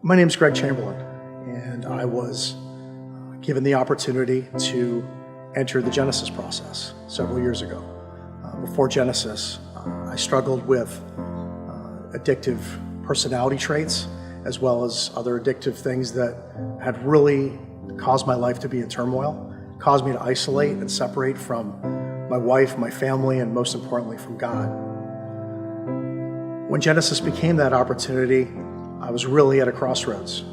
My name's Greg Chamberlin, and I was given the opportunity to enter the Genesis process several years ago. Before Genesis, I struggled with addictive personality traits, as well as other addictive things that had really caused my life to be in turmoil, caused me to isolate and separate from my wife, my family, and most importantly, from God. When Genesis became that opportunity, I was really at a crossroads.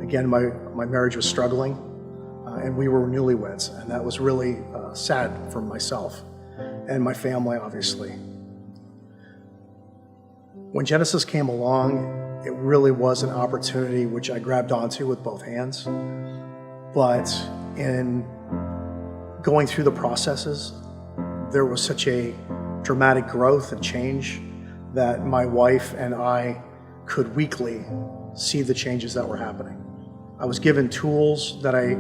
Again, my marriage was struggling, and we were newlyweds, and that was really sad for myself and my family, obviously. When Genesis came along, it really was an opportunity which I grabbed onto with both hands. But in going through the processes, there was such a dramatic growth and change that my wife and I could weekly see the changes that were happening. I was given tools that I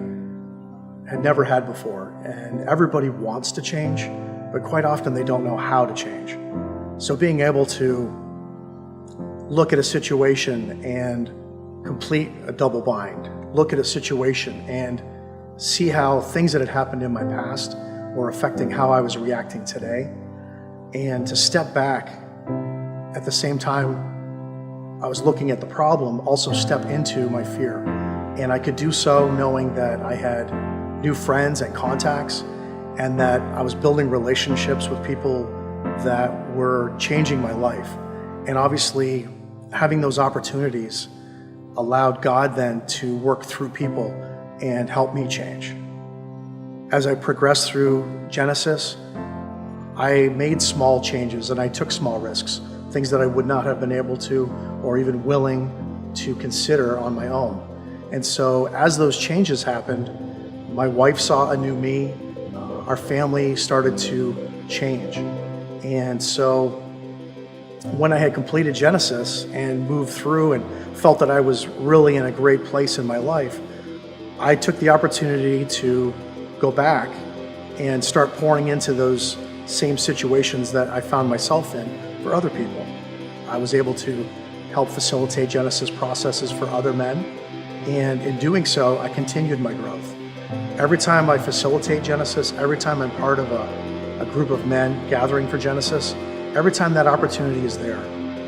had never had before, and everybody wants to change, but quite often they don't know how to change. So being able to look at a situation and complete a double bind, look at a situation and see how things that had happened in my past were affecting how I was reacting today, and to step back at the same time I was looking at the problem, also step into my fear. And I could do so knowing that I had new friends and contacts, and that I was building relationships with people that were changing my life. And obviously, having those opportunities allowed God then to work through people and help me change. As I progressed through Genesis, I made small changes and I took small risks, things that I would not have been able to or even willing to consider on my own. And so as those changes happened, my wife saw a new me, our family started to change. And so when I had completed Genesis and moved through and felt that I was really in a great place in my life, I took the opportunity to go back and start pouring into those same situations that I found myself in for other people. I was able to help facilitate Genesis processes for other men, and in doing so, I continued my growth. Every time I facilitate Genesis, every time I'm part of a group of men gathering for Genesis, every time that opportunity is there,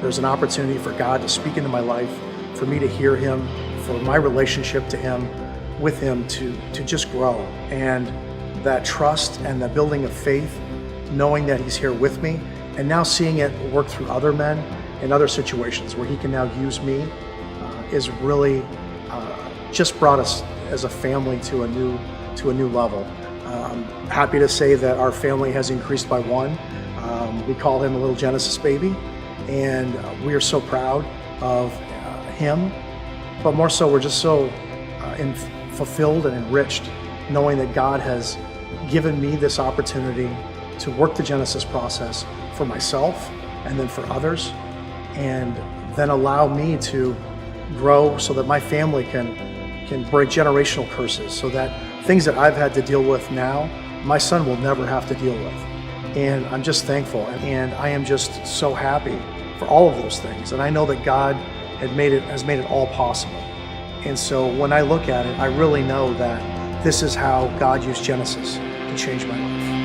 there's an opportunity for God to speak into my life, for me to hear Him, for my relationship to Him, with Him to just grow. And that trust and the building of faith, knowing that He's here with me, and now seeing it work through other men in other situations where He can now use me, is really just brought us as a family to a new level. I'm happy to say that our family has increased by one. We call him a little Genesis baby, and we are so proud of him, but more so we're just so fulfilled and enriched knowing that God has given me this opportunity to work the Genesis process for myself and then for others, and then allow me to grow so that my family can break generational curses, so that things that I've had to deal with now, my son will never have to deal with. And I'm just thankful, and I am just so happy for all of those things. And I know that God has made it all possible. And so when I look at it, I really know that this is how God used Genesis to change my life.